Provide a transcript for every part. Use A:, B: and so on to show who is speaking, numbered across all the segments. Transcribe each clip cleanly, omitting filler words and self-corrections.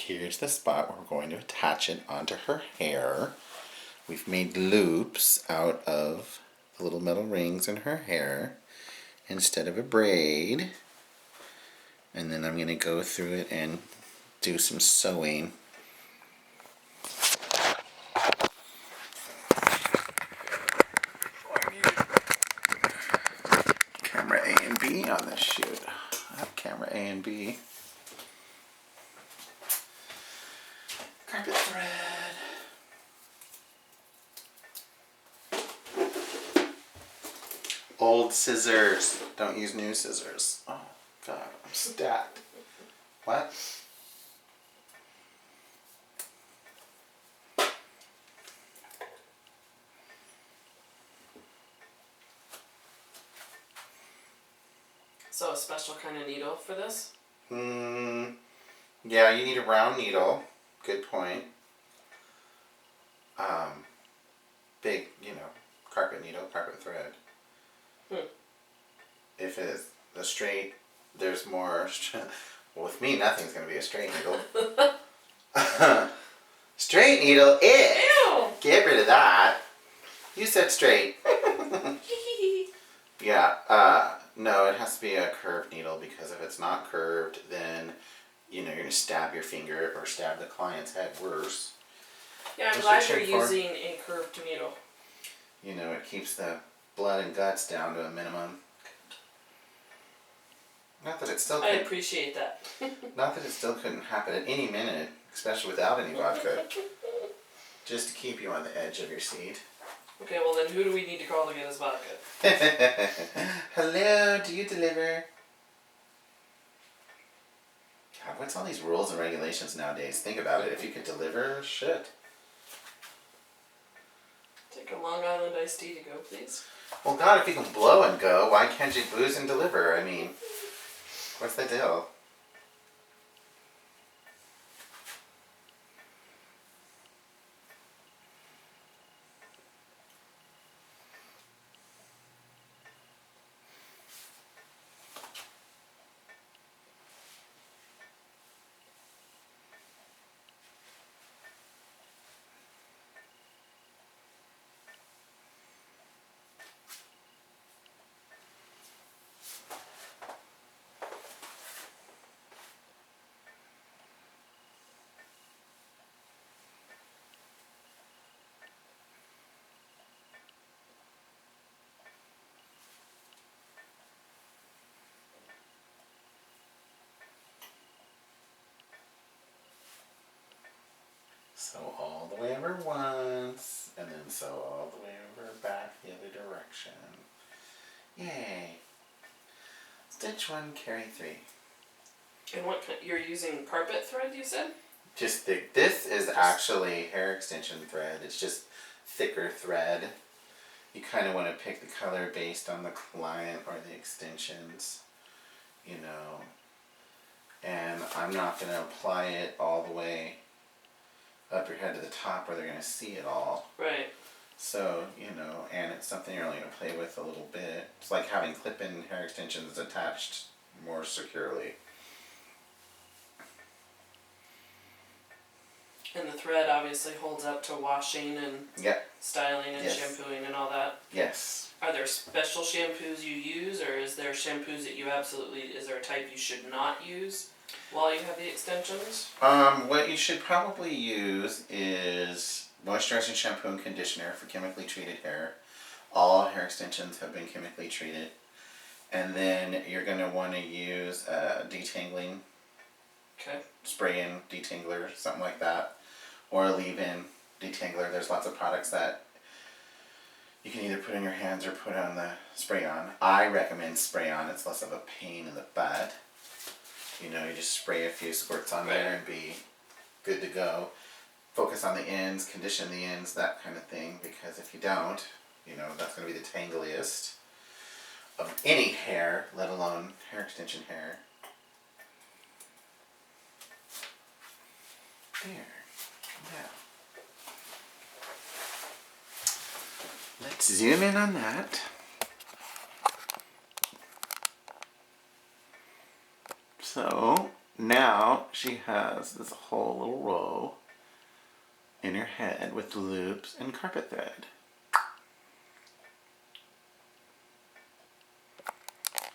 A: here's the spot where we're going to attach it onto her hair. We've made loops out of the little metal rings in her hair instead of a braid. And then I'm going to go through it and do some sewing. Camera A and B on this shoot. I have camera A and B. Carpet thread. Old scissors. Don't use new scissors. Oh God, I'm stacked. What?
B: So a special kind of needle for this?
A: Yeah, you need a round needle. Good point. Big, carpet needle, carpet thread. If it's a straight, there's more. Well, with me, nothing's going to be a straight needle. Straight needle,
B: Ew!
A: Get rid of that. You said straight. Yeah, no, it has to be a curved needle, because if it's not curved, then, you're going to stab your finger or stab the client's head worse.
B: Yeah, I'm glad you're using a curved needle.
A: It keeps the blood and guts down to a minimum. Not that it still
B: I appreciate that.
A: Not that it still couldn't happen at any minute, especially without any vodka. Just to keep you on the edge of your seat.
B: Okay, well then who do we need to call to get us vodka?
A: Hello, do you deliver? God, what's all these rules and regulations nowadays? Think about it. If you could deliver, shit.
B: Take a Long Island iced tea to go, please.
A: Well, God, if you can blow and go, why can't you booze and deliver? I mean, what's the deal? Sew all the way over once, and then sew all the way over back the other direction. Yay! Stitch 1, carry 3.
B: And what you're using carpet thread, you said?
A: Just thick. This is actually hair extension thread. It's just thicker thread. You kind of want to pick the color based on the client or the extensions, And I'm not going to apply it all the way up your head to the top where they're going to see it all.
B: Right.
A: So, and it's something you're only going to play with a little bit. It's like having clip-in hair extensions attached more securely.
B: And the thread obviously holds up to washing and styling and shampooing and all that.
A: Yes.
B: Are there special shampoos you use, or is there shampoos that you is there a type you should not use while you have the extensions?
A: What you should probably use is moisturizing shampoo and conditioner for chemically treated hair. All hair extensions have been chemically treated. And then you're going to want to use detangling.
B: Okay.
A: Spray-in detangler, something like that. Or a leave-in detangler. There's lots of products that you can either put in your hands or put on the spray-on. I recommend spray-on. It's less of a pain in the butt. You just spray a few squirts on there and be good to go. Focus on the ends, condition the ends, that kind of thing. Because if you don't, that's going to be the tangliest of any hair, let alone hair extension hair. There. Now, let's zoom in on that. So, now now she has this whole little row in her head with loops and carpet thread.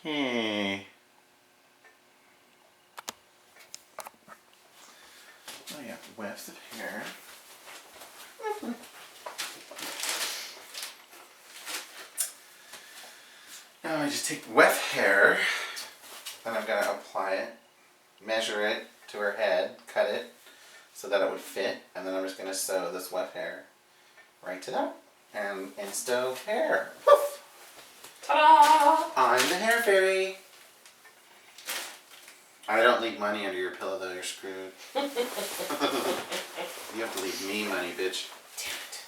A: Hey. Oh yeah, wefts of hair. Now I just take weft hair and I'm going to apply it, measure it to her head, cut it so that it would fit, and then I'm just going to sew this weft hair right to that. And insto hair. Poof!
B: Ta-da!
A: I'm the hair fairy. I don't leave money under your pillow though, you're screwed. You have to leave me money, bitch.
B: Damn it.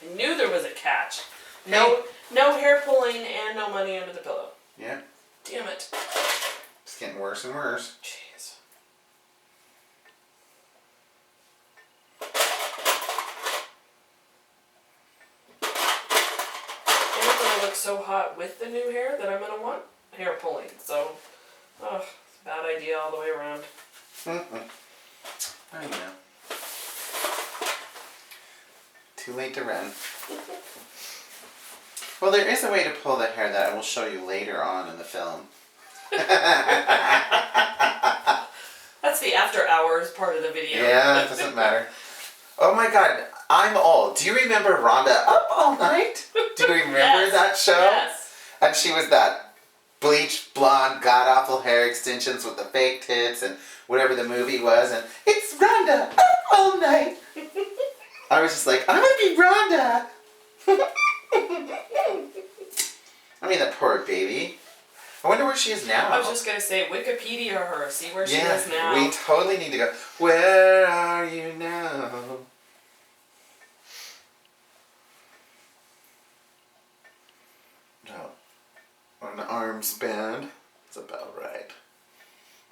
B: I knew there was a catch. No hair pulling and no money under the pillow.
A: Yeah.
B: Damn it.
A: It's getting worse and worse.
B: Jeez. And it's gonna look so hot with the new hair that I'm gonna want hair pulling. So, it's a bad idea all the way around.
A: I know. Too late to run. Well, there is a way to pull the hair that I will show you later on in the film.
B: That's the after hours part of the video.
A: Yeah, it doesn't matter. Oh my god, I'm old. Do you remember Rhonda Up All Night? Do you remember
B: Yes,
A: that show?
B: Yes.
A: And she was that bleached blonde, god-awful hair extensions with the fake tits and whatever the movie was. And it's Rhonda Up All Night. I was just like, I'm gonna be Rhonda. I mean, that poor baby. I wonder where she is now.
B: I was just gonna say, Wikipedia her, see where she is now.
A: We totally need to go. Where are you now? No. An arm span. It's about right.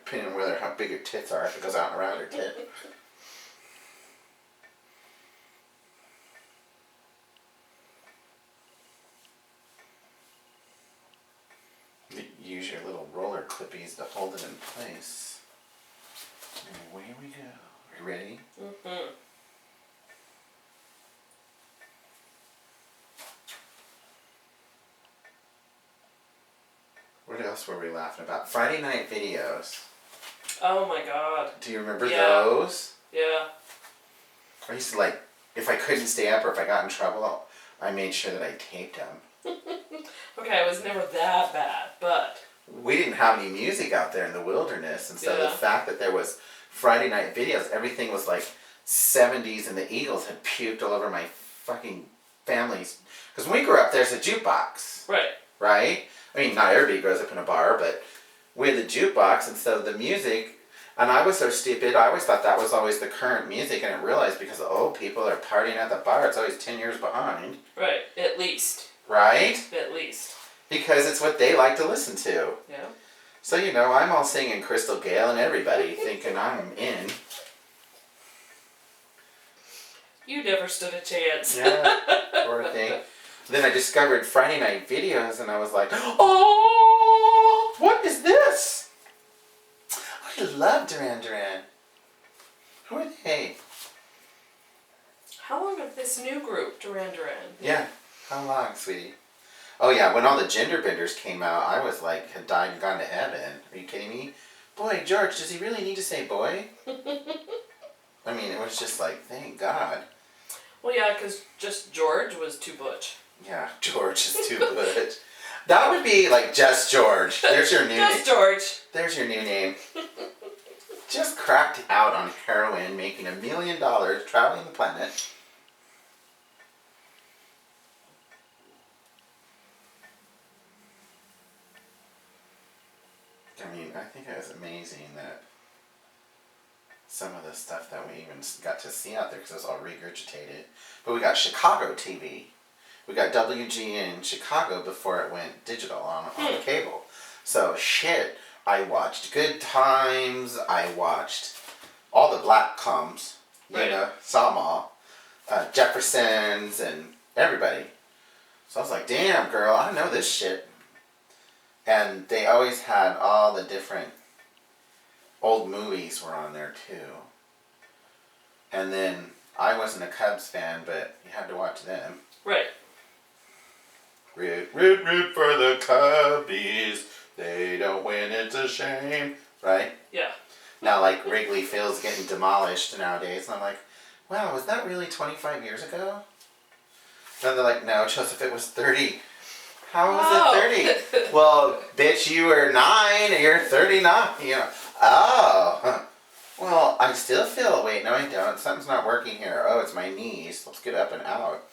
A: Depending on how big her tits are, if it goes out and around her tit. Use your little roller clippies to hold it in place. And away we go. Are you ready?
B: Mm-hmm.
A: What else were we laughing about? Friday night videos.
B: Oh my god.
A: Do you remember
B: Yeah.
A: those?
B: Yeah.
A: I used to if I couldn't stay up or if I got in trouble, I made sure that I taped them.
B: Okay, it was never that bad, but...
A: We didn't have any music out there in the wilderness, and so the fact that there was Friday night videos, everything was like 70s, and the Eagles had puked all over my fucking family's... Because when we grew up, there's a jukebox.
B: Right.
A: Right? I mean, not everybody grows up in a bar, but we had the jukebox, and so the music... And I was so stupid, I always thought that was always the current music, and I didn't realize because the old people are partying at the bar, it's always 10 years behind.
B: Right, at least.
A: Right?
B: At least.
A: Because it's what they like to listen to.
B: Yeah.
A: So, I'm all singing Crystal Gale and everybody thinking I'm in.
B: You never stood a chance.
A: Yeah, poor thing. Then I discovered Friday night videos and I was like, oh, what is this? I love Duran Duran. Who are they?
B: How long of this new group, Duran Duran?
A: Yeah, how long, sweetie? Oh yeah, when all the gender benders came out, I was like, had died and gone to heaven. Are you kidding me? Boy, George, does he really need to say boy? I mean, it was just like, thank God.
B: Well, yeah, because just George was too butch.
A: Yeah, George is too butch. That would be like Just George. There's your new name.
B: Just George.
A: There's your new name. Just cracked out on heroin, making $1 million, traveling the planet. I mean, I think it was amazing that some of the stuff that we even got to see out there, because it was all regurgitated. But we got Chicago TV. We got WGN in Chicago before it went digital on cable. So shit, I watched Good Times, I watched all the black coms, saw them all, Jeffersons and everybody. So I was like, damn girl, I know this shit. And they always had all the different old movies were on there too. And then I wasn't a Cubs fan, but you had to watch them.
B: Right.
A: Root, root, root for the Cubbies. They don't win, it's a shame. Right?
B: Yeah.
A: Now, like, Wrigley Field's getting demolished nowadays. And I'm like, wow, was that really 25 years ago? And they're like, no, Joseph, it was 30. How was it 30? Well, bitch, you were 9 and you're 39. You know, oh. Well, I still feel, wait, no I don't. Something's not working here. Oh, it's my knees. Let's get up and out.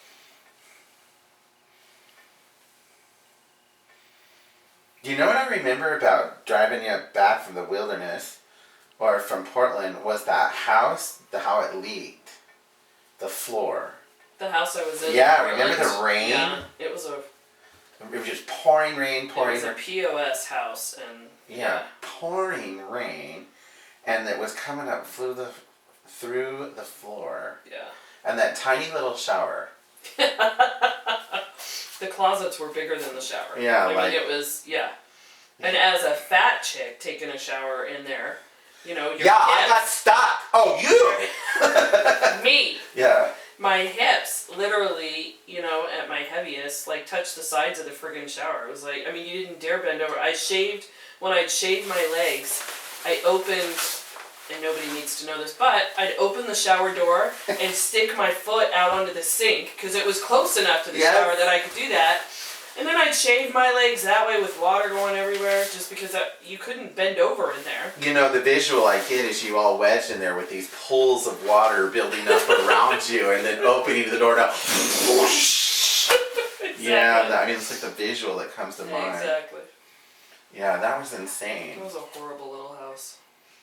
A: You know what I remember about driving you back from the wilderness or from Portland was that house, how it leaked. The floor.
B: The house I was in.
A: Yeah, remember the rain?
B: Yeah, it was
A: just pouring rain.
B: It was a POS house, and
A: yeah, pouring rain, and it was coming up through the floor.
B: Yeah.
A: And that tiny little shower.
B: The closets were bigger than the shower.
A: Yeah,
B: I mean, it was, yeah. And as a fat chick taking a shower in there, you know, your hips,
A: I got stuck. Oh, you.
B: Me.
A: Yeah.
B: My hips, literally, you know, at my heaviest, like, touched the sides of the friggin' shower. It was like, I mean, you didn't dare bend over. When I'd shaved my legs, I opened, and nobody needs to know this, but I'd open the shower door and stick my foot out onto the sink, because it was close enough to the shower that I could do that. And then I'd shave my legs that way with water going everywhere, just because you couldn't bend over in there.
A: You know, the visual I get is you all wedged in there with these pools of water building up around you, and then opening the door down.
B: Exactly.
A: Yeah, I mean, it's like the visual that comes to mind.
B: Exactly.
A: Yeah, that was insane.
B: It was a horrible little house.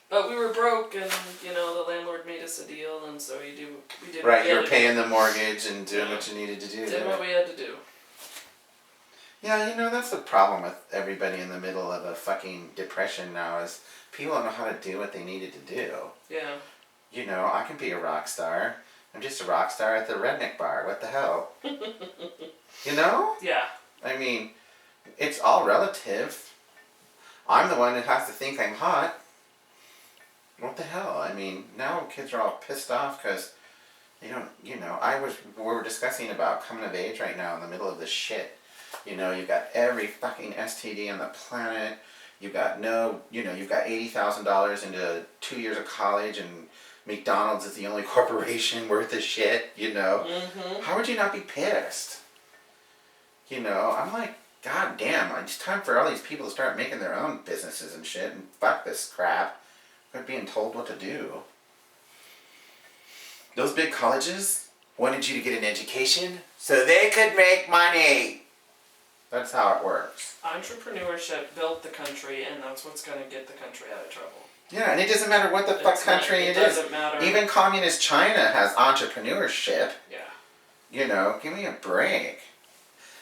B: But we were broke, and, you know, the landlord made us a deal, and so we did
A: Right, you were paying the mortgage and doing what you needed to do.
B: Did what we had to do.
A: Yeah, you know, that's the problem with everybody in the middle of a fucking depression now is people don't know how to do what they needed to do.
B: Yeah.
A: You know, I can be a rock star. I'm just a rock star at the redneck bar. What the hell? You know?
B: Yeah.
A: I mean, it's all relative. I'm the one that has to think I'm hot. What the hell? I mean, now kids are all pissed off because they don't, you know, we're discussing about coming of age right now in the middle of this shit. You know, you've got every fucking STD on the planet. You've got you've got $80,000 into 2 years of college, and McDonald's is the only corporation worth of shit, you know.
B: Mm-hmm.
A: How would you not be pissed? You know, I'm like, god damn, it's time for all these people to start making their own businesses and shit, and fuck this crap. They're being told what to do. Those big colleges wanted you to get an education so they could make money. That's how it works.
B: Entrepreneurship built the country, and that's what's going to get the country out of trouble.
A: Yeah, and it doesn't matter what the fuck country it is.
B: It doesn't matter.
A: Even communist China has entrepreneurship.
B: Yeah.
A: You know, give me a break.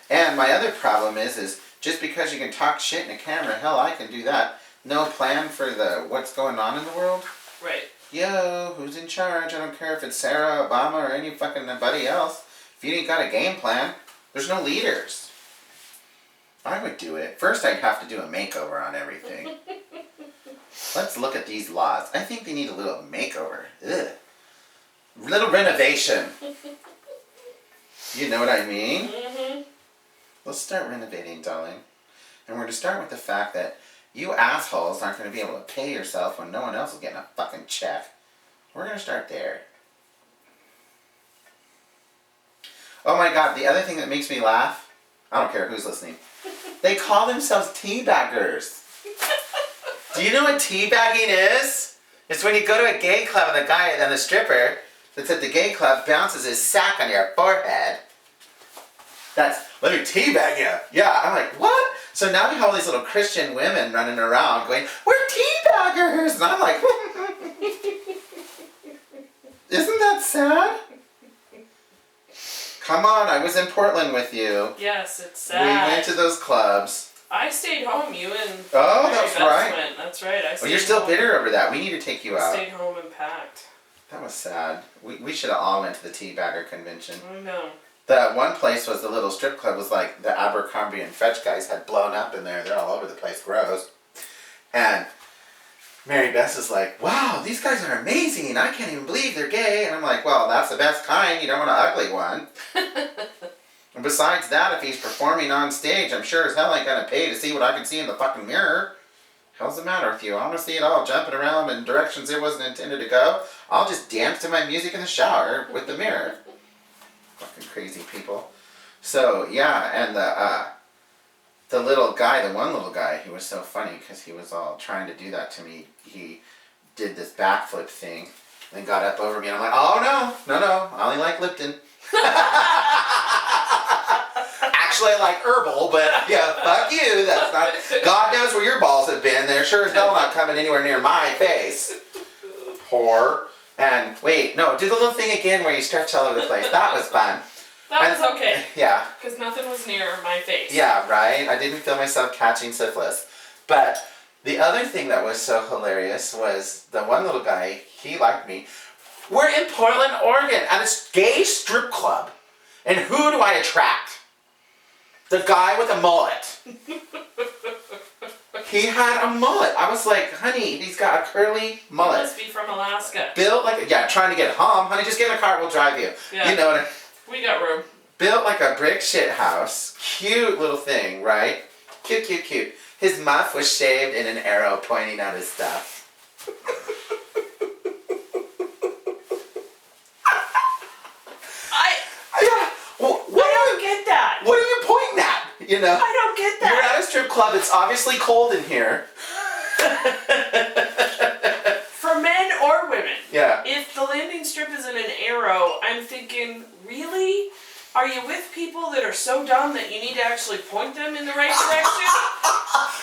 A: And my other problem is just because you can talk shit in a camera, hell, I can do that. No plan for what's going on in the world.
B: Right.
A: Yo, who's in charge? I don't care if it's Sarah, Obama, or any fucking nobody else. If you ain't got a game plan, there's no leaders. I would do it. First, I'd have to do a makeover on everything. Let's look at these laws. I think they need a little makeover. Ugh. Little renovation. You know what I mean?
B: Mm-hmm.
A: Let's start renovating, darling. And we're going to start with the fact that you assholes aren't going to be able to pay yourself when no one else is getting a fucking check. We're going to start there. Oh my god, the other thing that makes me laugh, I don't care who's listening, they call themselves teabaggers. Do you know what teabagging is? It's when you go to a gay club and the stripper that's at the gay club bounces his sack on your forehead. That's, let me teabag you. Yeah, I'm like, what? So now we have all these little Christian women running around going, we're teabaggers. And I'm like, isn't that sad? Come on, I was in Portland with you.
B: Yes, it's sad.
A: We went to those clubs.
B: I stayed home. You and
A: oh, that's right.
B: Went. That's right.
A: Well, you're still bitter over that. We need to take you out.
B: Stayed home and packed.
A: That was sad. We should have all went to the teabagger convention.
B: I know.
A: The one place was the little strip club was like the Abercrombie and Fetch guys had blown up in there. They're all over the place. Gross. And Mary Beth is like, wow, these guys are amazing. I can't even believe they're gay. And I'm like, well, that's the best kind. You don't want an ugly one. And besides that, if he's performing on stage, I'm sure as hell ain't gonna pay to see what I can see in the fucking mirror. Hell's the matter with you? I want to see it all jumping around in directions it wasn't intended to go. I'll just dance to my music in the shower with the mirror. Fucking crazy people. So yeah, and the little guy, the one little guy, he was so funny because he was all trying to do that to me. He did this backflip thing, then got up over me, and I'm like, oh no, I only like Lipton. Actually, I like herbal, but yeah, fuck you. That's not. God knows where your balls have been. They're sure as hell not coming anywhere near my face. Whore. And wait, no, do the little thing again where you stretch all over the place. That was fun.
B: That was okay.
A: Yeah.
B: Because nothing was near my face.
A: Yeah, right? I didn't feel myself catching syphilis. But the other thing that was so hilarious was the one little guy, he liked me. We're in Portland, Oregon, at a gay strip club. And who do I attract? The guy with a mullet. He had a mullet. I was like, honey, he's got a curly mullet.
B: He must be from Alaska.
A: Built like, trying to get home. Honey, just get in a car, we'll drive you.
B: Yeah.
A: You know what I mean?
B: We got room.
A: Built like a brick shit house. Cute little thing, right? Cute. His muff was shaved and an arrow pointing at his stuff.
B: I don't get that.
A: What are you pointing at? You know?
B: I don't get that.
A: You're at a strip club. It's obviously cold in here.
B: For men or women.
A: Yeah.
B: If the landing strip is in an arrow, I'm thinking, really? Are you with people that are so dumb that you need to actually point them in the right direction?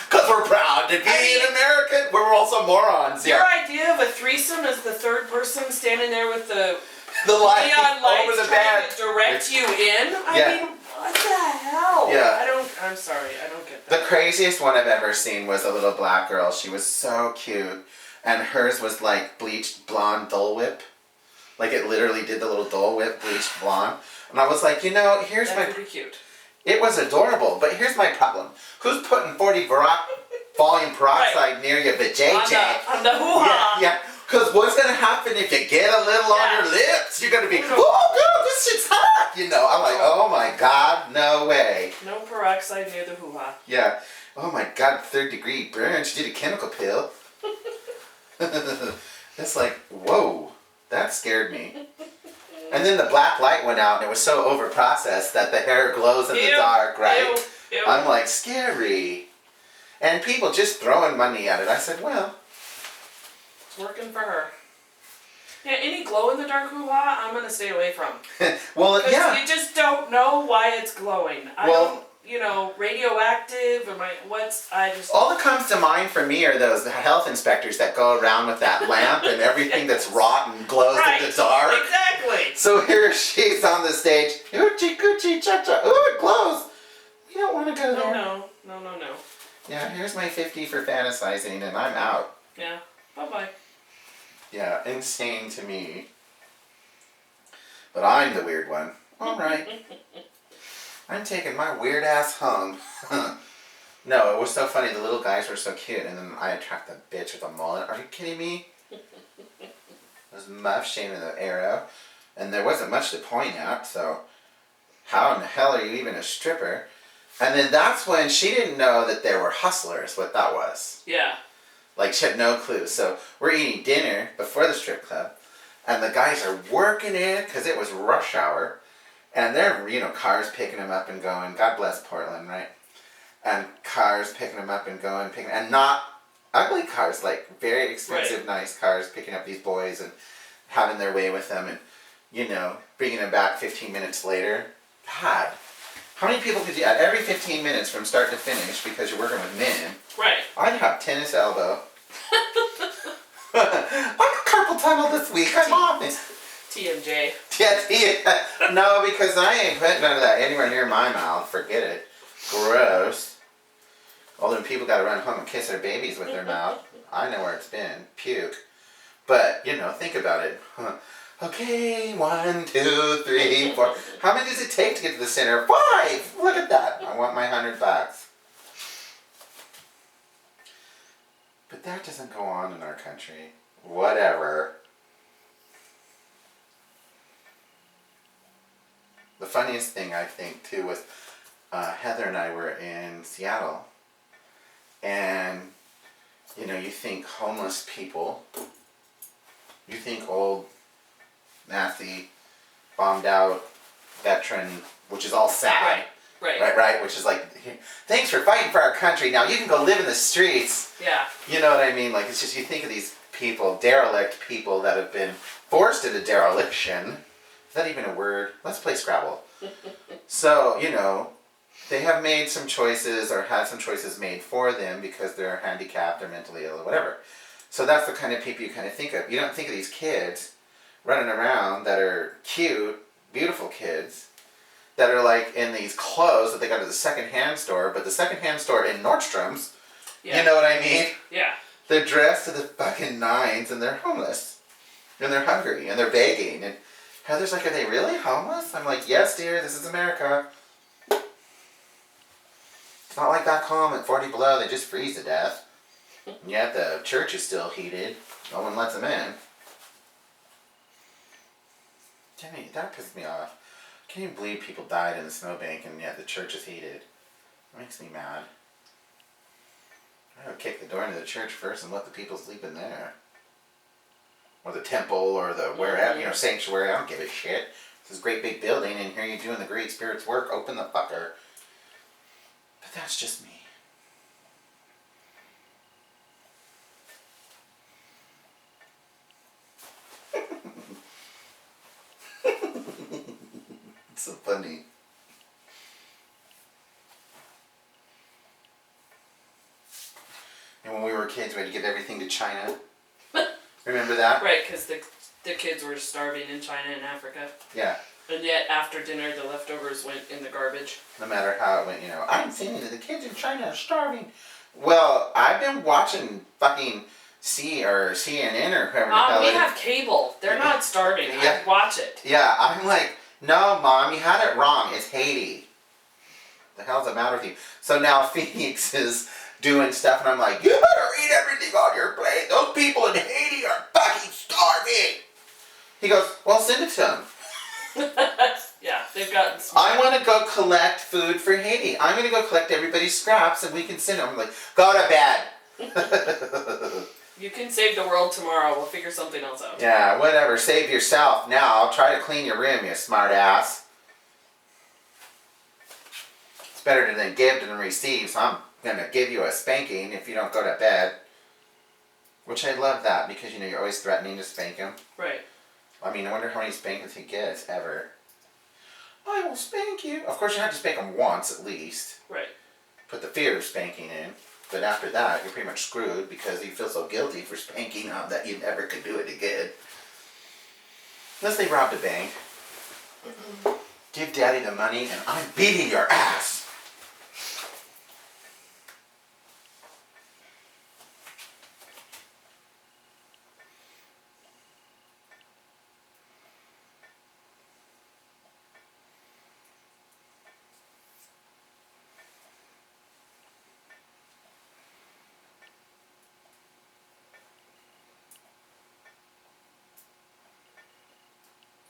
A: Because we're proud to be an American. We're also morons.
B: Your idea of a threesome is the third person standing there with the
A: light
B: neon lights
A: over the
B: trying
A: bed.
B: to direct you in? I mean, what the hell?
A: Yeah.
B: I'm sorry, I don't get that.
A: The craziest one I've ever seen was a little black girl. She was so cute. And hers was like bleached blonde Dole Whip. Like it literally did the little Dole Whip bleached blonde. And I was like, here's
B: That's pretty cute.
A: It was adorable, but here's my problem. Who's putting 40 volume peroxide near your vajayjay?
B: On the hoo-ha.
A: Yeah. Because what's going to happen if you get a little on your lips? You're going to be, oh, girl, this shit's hot. I'm like, oh my God, no way.
B: No peroxide near the hoo-ha.
A: Yeah. Oh my God, 3rd degree burn. She did a chemical pill. It's like, whoa, that scared me. And then the black light went out and it was so over-processed that the hair glows in the dark, right?
B: Ew.
A: I'm like, scary. And people just throwing money at it. I said, well.
B: It's working for her. Yeah, any glow-in-the-dark hoo-ha, I'm going to stay away from.
A: Well, yeah.
B: You just don't know why it's glowing. Radioactive or
A: All that comes to mind for me are those health inspectors that go around with that lamp and everything that's rotten glows in the dark.
B: Exactly.
A: So here she's on the stage. Oochie coochie cha cha. Ooh, it glows. We don't want to go there.
B: No.
A: Yeah, here's my 50 for fantasizing and I'm out.
B: Yeah. Bye-bye.
A: Yeah, insane to me. But I'm the weird one. All right. I'm taking my weird ass home. No, it was so funny. The little guys were so cute, and then I attract the bitch with a mullet. Are you kidding me? Those muff shaving the arrow, and there wasn't much to point at. So, how in the hell are you even a stripper? And then that's when she didn't know that there were hustlers. What that was.
B: Yeah.
A: Like she had no clue. So we're eating dinner before the strip club, and the guys are working in because it was rush hour. And they're, cars picking them up and going. God bless Portland, right? And cars picking them up and going, and not ugly cars, like very expensive, nice cars picking up these boys and having their way with them and, bringing them back 15 minutes later. God, how many people could you, at every 15 minutes from start to finish, because you're working with men,
B: right?
A: I'd have tennis elbow. I got carpal tunnel this week, I'm off it.
B: TMJ.
A: Yeah, no, because I ain't putting none of that anywhere near my mouth. Forget it. Gross. All them people gotta run home and kiss their babies with their mouth. I know where it's been. Puke. But, think about it. Okay, 1, 2, 3, 4. How many does it take to get to the center? 5! Look at that. I want my $100. But But that doesn't go on in our country. Whatever. The funniest thing I think too was Heather and I were in Seattle, and you know, you think homeless people, you think old, nasty, bombed out veteran, which is all sad. Right, which is like, thanks for fighting for our country. Now you can go live in the streets.
B: Yeah.
A: You know what I mean? Like, it's just, you think of these people, derelict people that have been forced into dereliction. Is that even a word? Let's play Scrabble. So, you know, they have made some choices or had some choices made for them because they're handicapped or mentally ill or whatever. So that's the kind of people you kind of think of. You don't think of these kids running around that are cute, beautiful kids that are like in these clothes that they got at the secondhand store, but the secondhand store in Nordstrom's, you know what I mean?
B: Yeah.
A: They're dressed to the fucking nines and they're homeless. And they're hungry and they're begging. And Heather's like, are they really homeless? I'm like, yes, dear, this is America. It's not like back home at 40 below, they just freeze to death. And yet the church is still heated. No one lets them in. Jimmy, that pissed me off. I can't even believe people died in the snowbank and yet the church is heated. It makes me mad. I would kick the door into the church first and let the people sleep in there. Or the temple or the wherever, you know, sanctuary. I don't give a shit. This is a great big building and here you're doing the Great Spirit's work. Open the fucker. But that's just me. It's so funny. And when we were kids, we had to give everything to China. Remember that?
B: Right, because the kids were starving in China and Africa.
A: Yeah.
B: And yet, after dinner, the leftovers went in the garbage.
A: No matter how it went, you know, I'm saying that the kids in China are starving. Well, I've been watching fucking CNN or whoever the hell
B: We
A: it is.
B: have cable. They're not starving.
A: Yeah.
B: I watch it.
A: Yeah, I'm like, no, Mom, you had it wrong. It's Haiti. The hell's the matter with you? So now Phoenix is doing stuff, and I'm like, you better eat everything on your plate. Those people in Haiti are fucking starving. He goes, well, send it to them.
B: Yeah, they've gotten smart.
A: I want to go collect food for Haiti. I'm going to go collect everybody's scraps, and we can send them. I'm like, go to bed.
B: You can save the world tomorrow. We'll figure something else out.
A: Yeah, whatever. Save yourself now. Try to clean your room, you smart ass. It's better than give than receive, so I'm going to give you a spanking if you don't go to bed. Which I love that, because, you know, you're always threatening to spank him.
B: Right.
A: I mean, I wonder how many spankings he gets, ever. I will spank you. Of course, you have to spank him once, at least.
B: Right.
A: Put the fear of spanking in. But after that, you're pretty much screwed because you feel so guilty for spanking him that you never could do it again. Unless they robbed a bank. Give Daddy the money and I'm beating your ass.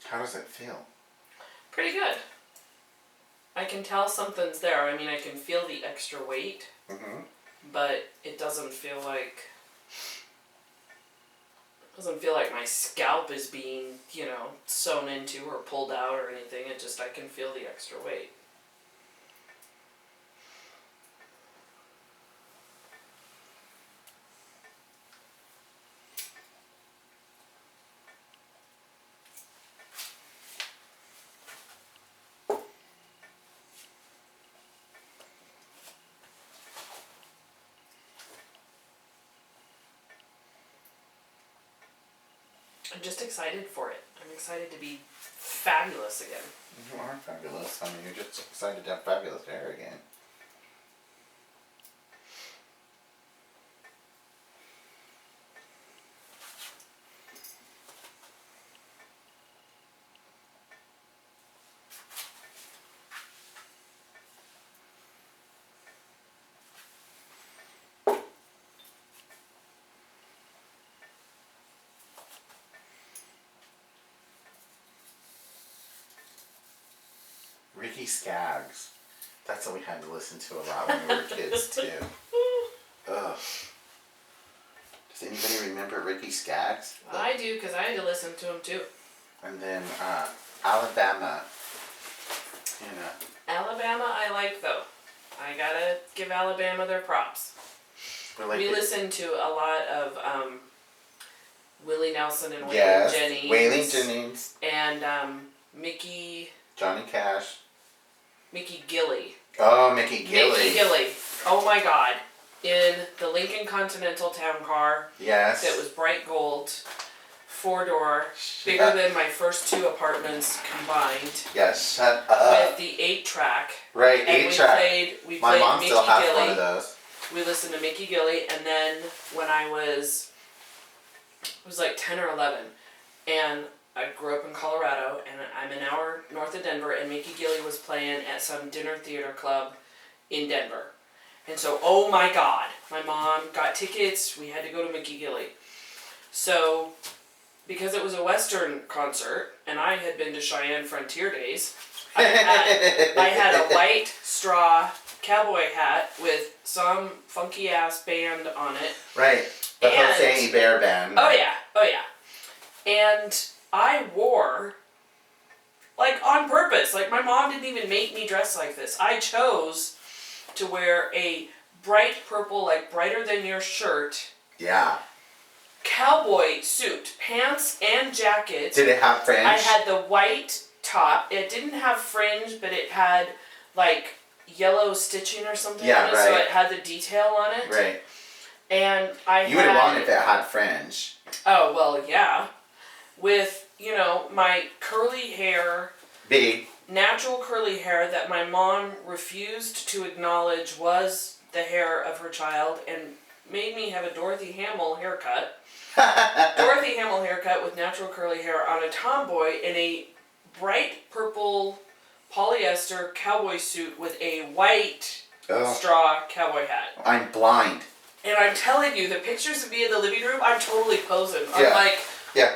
A: How does it feel?
B: Pretty good. I can tell something's there. I mean, I can feel the extra weight, but it doesn't feel like my scalp is being, you know, sewn into or pulled out or anything. It just, I can feel the extra weight. I'm just excited for it. I'm excited to be fabulous again.
A: You are fabulous. I mean, you're just excited to have fabulous hair again. Ricky Skaggs. That's what we had to listen to a lot when we were kids too. Ugh. Does anybody remember Ricky Skaggs?
B: I do, because I had to listen to him too.
A: And then Alabama. You know.
B: Alabama I like though. I gotta give Alabama their props. We listened to a lot of Willie Nelson and Waylon Jennings.
A: Waylon Jennings.
B: And Mickey...
A: Johnny Cash.
B: Mickey Gilley.
A: Oh, Mickey Gilley.
B: Mickey Gilley. Oh my God. In the Lincoln Continental Town Car.
A: Yes.
B: That was bright gold. 4-door. Bigger than my first 2 apartments combined.
A: Yes, shut up.
B: With the 8-track.
A: Right, 8-track.
B: We played
A: my mom
B: Mickey
A: still has
B: Gilley.
A: one of those.
B: We listened to Mickey Gilley, and then when I was like 10 or 11, and I grew up in Colorado, and I'm an hour north of Denver, and Mickey Gilley was playing at some dinner theater club in Denver. And so, oh my God, my mom got tickets, we had to go to Mickey Gilley. So, because it was a Western concert, and I had been to Cheyenne Frontier Days, I had a white straw cowboy hat with some funky ass band on it.
A: Right. The Jose Bear Band.
B: Oh yeah. Oh yeah. And I wore, like on purpose, like my mom didn't even make me dress like this. I chose to wear a bright purple, like brighter than your shirt.
A: Yeah.
B: Cowboy suit, pants and jacket.
A: Did it have fringe?
B: I had the white top. It didn't have fringe, but it had like yellow stitching or something on it, so it had the detail on it.
A: Right.
B: And
A: You would have wanted if it had fringe.
B: Oh, well, yeah. With, you know, my curly hair.
A: Big.
B: Natural curly hair that my mom refused to acknowledge was the hair of her child and made me have a Dorothy Hamill haircut. Dorothy Hamill haircut with natural curly hair on a tomboy in a bright purple polyester cowboy suit with a white straw cowboy hat.
A: I'm blind.
B: And I'm telling you, the pictures of me in the living room, I'm totally posing. I'm like,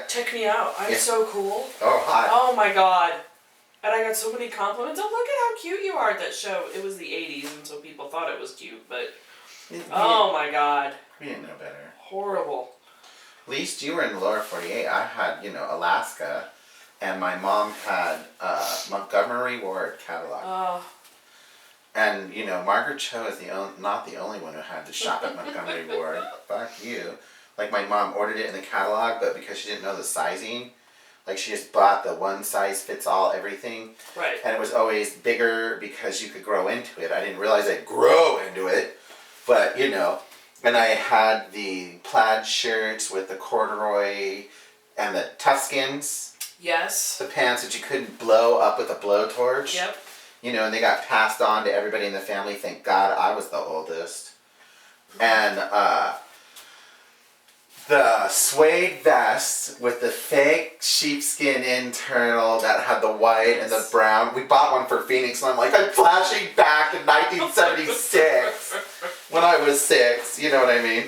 B: check me out. I'm so cool.
A: Oh, hot.
B: Oh my God. And I got so many compliments. Oh, look at how cute you are at that show. It was the 80s, and so people thought it was cute, but oh my God.
A: We didn't know better.
B: Horrible.
A: At least you were in the lower 48. I had, you know, Alaska, and my mom had Montgomery Ward catalog.
B: Oh.
A: And, you know, Margaret Cho is not the only one who had to shop at Montgomery Ward. Fuck you. Like, my mom ordered it in the catalog, but because she didn't know the sizing, like, she just bought the one size fits all everything.
B: Right.
A: And it was always bigger because you could grow into it. I didn't realize I'd grow into it. But, you know, and I had the plaid shirts with the corduroy and the Tuscans.
B: Yes.
A: The pants that you couldn't blow up with a blowtorch.
B: Yep.
A: You know, and they got passed on to everybody in the family. Thank God I was the oldest. And the suede vest with the fake sheepskin internal that had the white and the brown. We bought one for Phoenix, and I'm like, I'm flashing back to 1976 when I was 6. You know what I mean?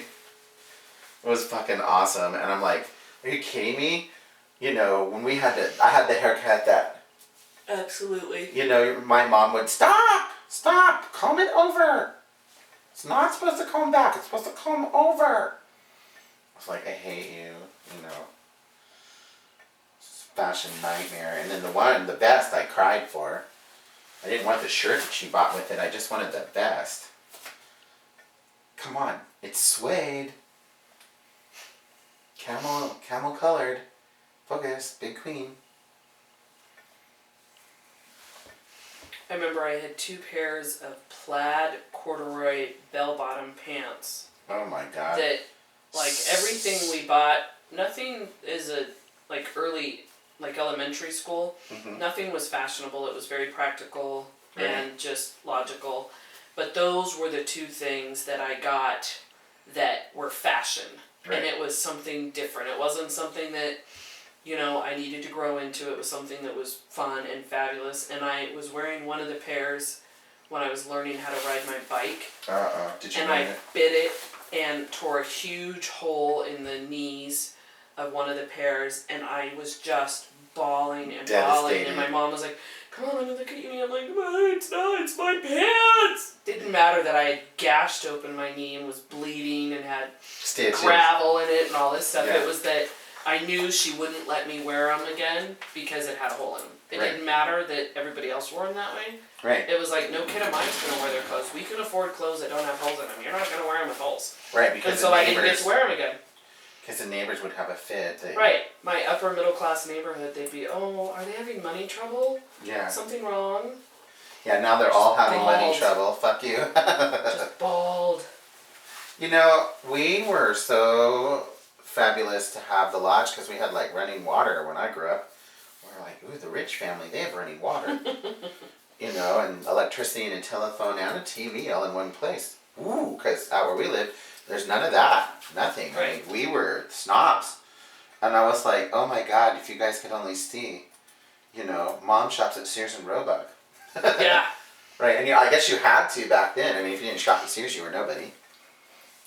A: It was fucking awesome. And I'm like, are you kidding me? You know, when I had the haircut that,
B: absolutely.
A: you know, my mom would, stop, comb it over. It's not supposed to comb back, it's supposed to comb over. I was like, I hate you, you know. Fashion nightmare. And then the vest I cried for. I didn't want the shirt that she bought with it, I just wanted the vest. Come on, it's suede. Camel colored. Focus, big queen.
B: I remember I had 2 pairs of plaid corduroy bell-bottom pants.
A: Oh my God.
B: That, like, everything we bought, nothing is early, like elementary school, nothing was fashionable. It was very practical and just logical. But those were the 2 things that I got that were fashion. Right. And it was something different. It wasn't something that, you know, I needed to grow into. It was something that was fun and fabulous. And I was wearing one of the pairs when I was learning how to ride my bike.
A: Did you?
B: And I bit it and tore a huge hole in the knees of one of the pairs. And I was just bawling and bawling,
A: Devastated.
B: and my mom was like, "Come on, let me look at you." And I'm like, "No, it's not. It's my pants." Didn't matter that I had gashed open my knee and was bleeding and had
A: Stitches.
B: gravel in it and all this stuff.
A: Yeah.
B: It was that I knew she wouldn't let me wear them again because it had a hole in them. It
A: Right.
B: didn't matter that everybody else wore them that way.
A: Right.
B: It was like, no kid of mine's gonna wear their clothes. We can afford clothes that don't have holes in them. You're not gonna wear them with holes.
A: Right,
B: And
A: because
B: so
A: the
B: I didn't get
A: neighbors,
B: to wear them again.
A: because the neighbors would have a fit. That,
B: Right. My upper middle class neighborhood, they'd be, "Oh, are they having money trouble?
A: Yeah.
B: Something wrong?"
A: Yeah, now they're all having money
B: bald.
A: trouble. Fuck you.
B: Just bald.
A: You know, we were so fabulous to have the lodge because we had like running water when I grew up. We were like, ooh, the rich family, they have running water. You know, and electricity and a telephone and a TV all in one place. Ooh, because out where we live, there's none of that. Nothing. I
B: Right.
A: mean, we were snobs. And I was like, oh my God, if you guys could only see, you know, mom shops at Sears and Roebuck.
B: Yeah.
A: Right, and I guess you had to back then. I mean, if you didn't shop at Sears, you were nobody.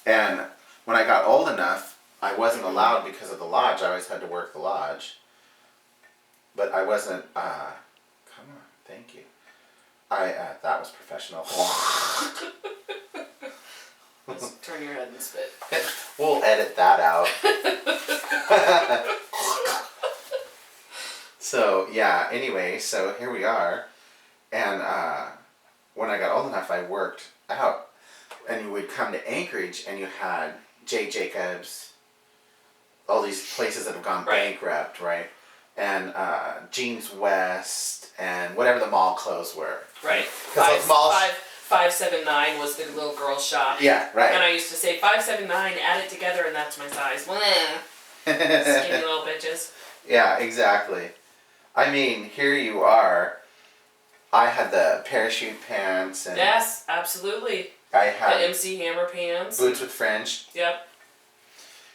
A: And when I got old enough, I wasn't allowed because of the lodge. I always had to work the lodge. But I wasn't, come on, thank you. That was professional.
B: Just turn your head and spit.
A: We'll edit that out. So, yeah, anyway, so here we are. And when I got old enough, I worked out. And you would come to Anchorage and you had J. Jacobs, all these places that have gone
B: Right.
A: bankrupt, right? And Jeans West and whatever the mall clothes were.
B: Right.
A: 'Cause those malls...
B: 579 was the little girl shop.
A: Yeah, right.
B: And I used to say 579, add it together, and that's my size. Skinny little bitches.
A: Yeah, exactly. I mean, here you are. I had the parachute pants and
B: Yes, absolutely.
A: I
B: The
A: had
B: MC Hammer pants.
A: boots with fringe.
B: Yep.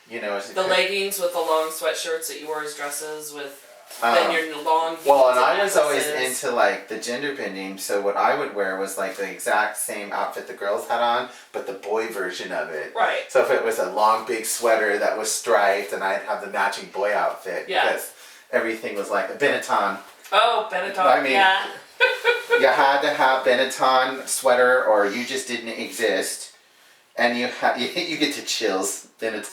A: You know,
B: The leggings with the long sweatshirts that you wore as dresses with then your long jeans
A: well, and I was always
B: necklaces.
A: into like the gender bending, so what I would wear was like the exact same outfit the girls had on, but the boy version of it.
B: Right.
A: So if it was a long big sweater that was striped, and I'd have the matching boy outfit
B: Yeah.
A: because everything was like a Benetton.
B: Oh, Benetton.
A: I mean,
B: yeah.
A: You had to have Benetton sweater, or you just didn't exist. And you get the chills. Benetton.